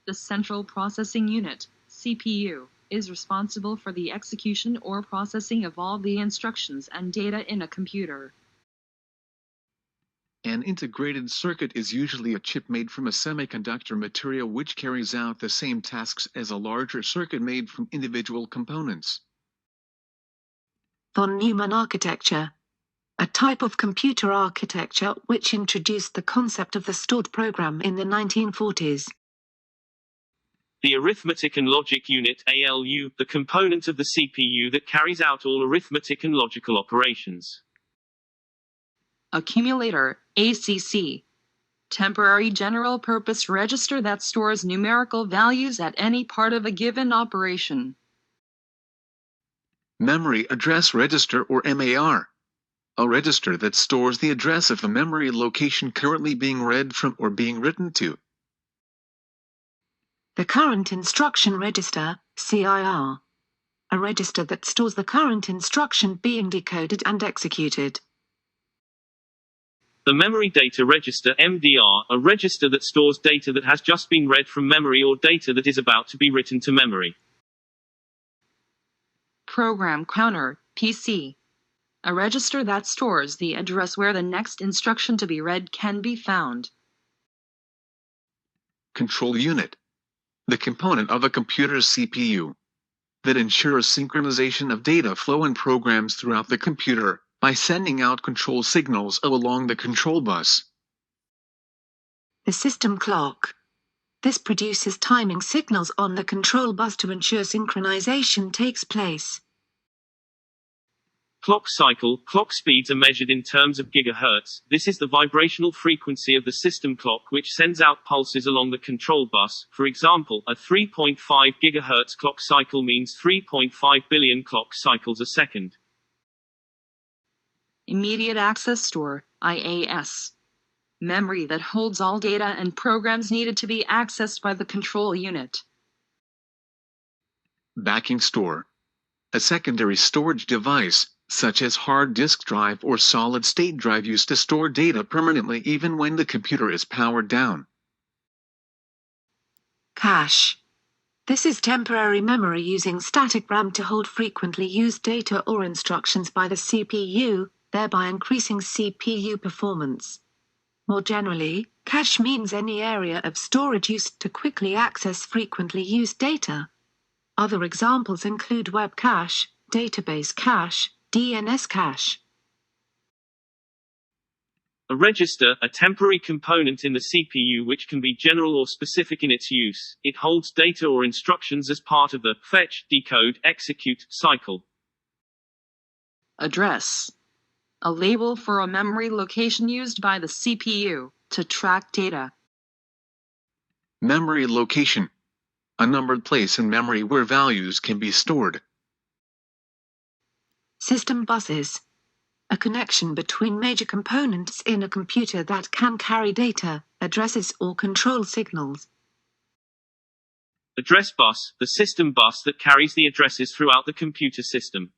The Central Processing Unit, CPU, is responsible for the execution or processing of all the instructions and data in a computer. An integrated circuit is usually a chip made from a semiconductor material which carries out the same tasks as a larger circuit made from individual components. Von Neumann architecture, a type of computer architecture which introduced the concept of the stored program in the 1940s. The arithmetic and logic unit, ALU, the component of the CPU that carries out all arithmetic and logical operations. Accumulator, ACC, temporary general-purpose register that stores numerical values at any part of a given operation. Memory address register or MAR, a register that stores the address of a memory location currently being read from or being written to. The current instruction register, CIR, a register that stores the current instruction being decoded and executed. The memory data register, MDR, a register that stores data that has just been read from memory or data that is about to be written to memory. Program counter, PC, a register that stores the address where the next instruction to be read can be found. Control unit, the component of a computer's CPU that ensures synchronization of data flow and programs throughout the computer by sending out control signals along the control bus. The system clock. This produces timing signals on the control bus to ensure synchronization takes place. Clock cycle. Clock speeds are measured in terms of gigahertz. This is the vibrational frequency of the system clock which sends out pulses along the control bus. For example, a 3.5 gigahertz clock cycle means 3.5 billion clock cycles a second. Immediate access store, IAS, memory that holds all data and programs needed to be accessed by the control unit. Backing store, a secondary storage device, such as hard disk drive or solid-state drive used to store data permanently even when the computer is powered down. Cache. This is temporary memory using static RAM to hold frequently used data or instructions by the CPU, thereby increasing CPU performance. More generally, cache means any area of storage used to quickly access frequently used data. Other examples include web cache, database cache, DNS cache. A register, a temporary component in the CPU which can be general or specific in its use. It holds data or instructions as part of the fetch, decode, execute cycle. Address, a label for a memory location used by the CPU to track data. Memory location, a numbered place in memory where values can be stored. System buses, a connection between major components in a computer that can carry data, addresses or control signals. Address bus, the system bus that carries the addresses throughout the computer system.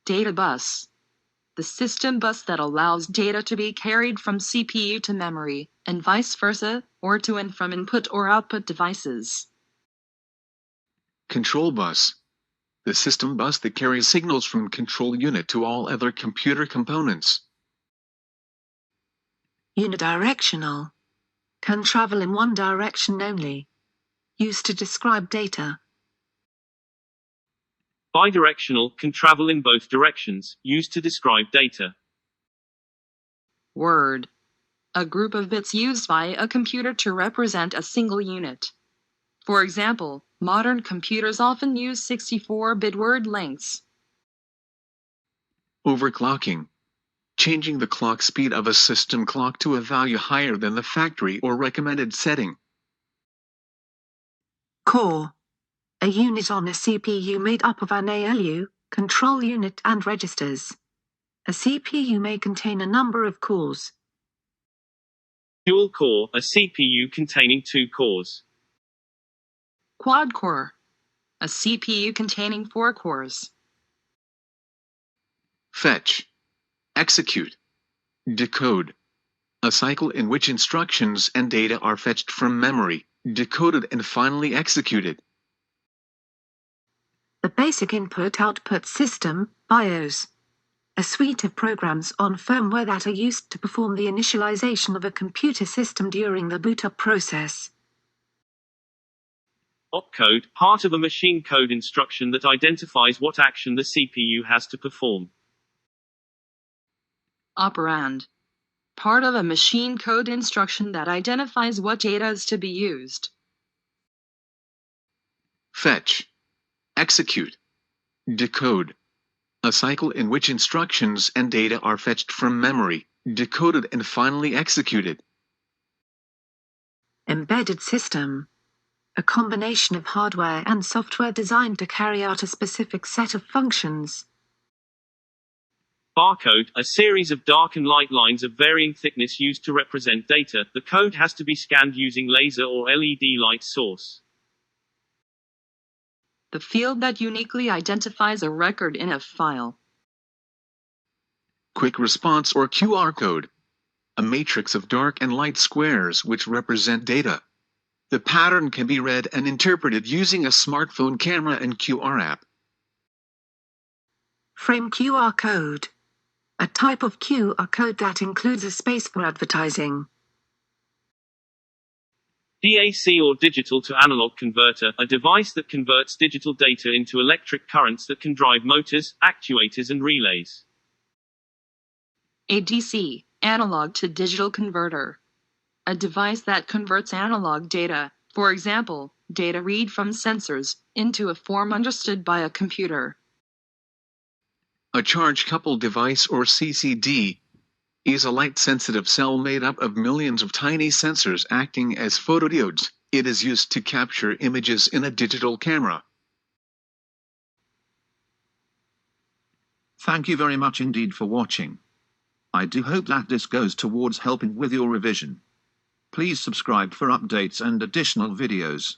Data bus, the system bus that allows data to be carried from CPU to memory, and vice versa, or to and from input or output devices. Control bus, the system bus that carries signals from control unit to all other computer components. Unidirectional, can travel in one direction only. Used to describe data. Bidirectional, can travel in both directions, used to describe data. Word, a group of bits used by a computer to represent a single unit. For example, modern computers often use 64-bit word lengths. Overclocking, changing the clock speed of a system clock to a value higher than the factory or recommended setting. Core, a unit on a CPU made up of an ALU, control unit and registers. A CPU may contain a number of cores. Dual core, a CPU containing 2 cores. Quad core, a CPU containing 4 cores. Fetch, execute, decode, a cycle in which instructions and data are fetched from memory, decoded and finally executed. The basic input-output system, BIOS. A suite of programs on firmware that are used to perform the initialization of a computer system during the boot-up process. Opcode, part of a machine code instruction that identifies what action the CPU has to perform. Operand. Part of a machine code instruction that identifies what data is to be used. Fetch, execute, decode. A cycle in which instructions and data are fetched from memory, decoded and finally executed. Embedded system. A combination of hardware and software designed to carry out a specific set of functions. Barcode, a series of dark and light lines of varying thickness used to represent data. The code has to be scanned using laser or LED light source. The field that uniquely identifies a record in a file. Quick response or QR code. A matrix of dark and light squares which represent data. The pattern can be read and interpreted using a smartphone camera and QR app. Frame QR code. A type of QR code that includes a space for advertising. DAC or digital to analog converter, a device that converts digital data into electric currents that can drive motors, actuators and relays. ADC, analog to digital converter. A device that converts analog data, for example, data read from sensors, into a form understood by a computer. A charge-coupled device or CCD is a light-sensitive cell made up of millions of tiny sensors acting as photodiodes. It is used to capture images in a digital camera. Thank you very much indeed for watching. I do hope that this goes towards helping with your revision. Please subscribe for updates and additional videos.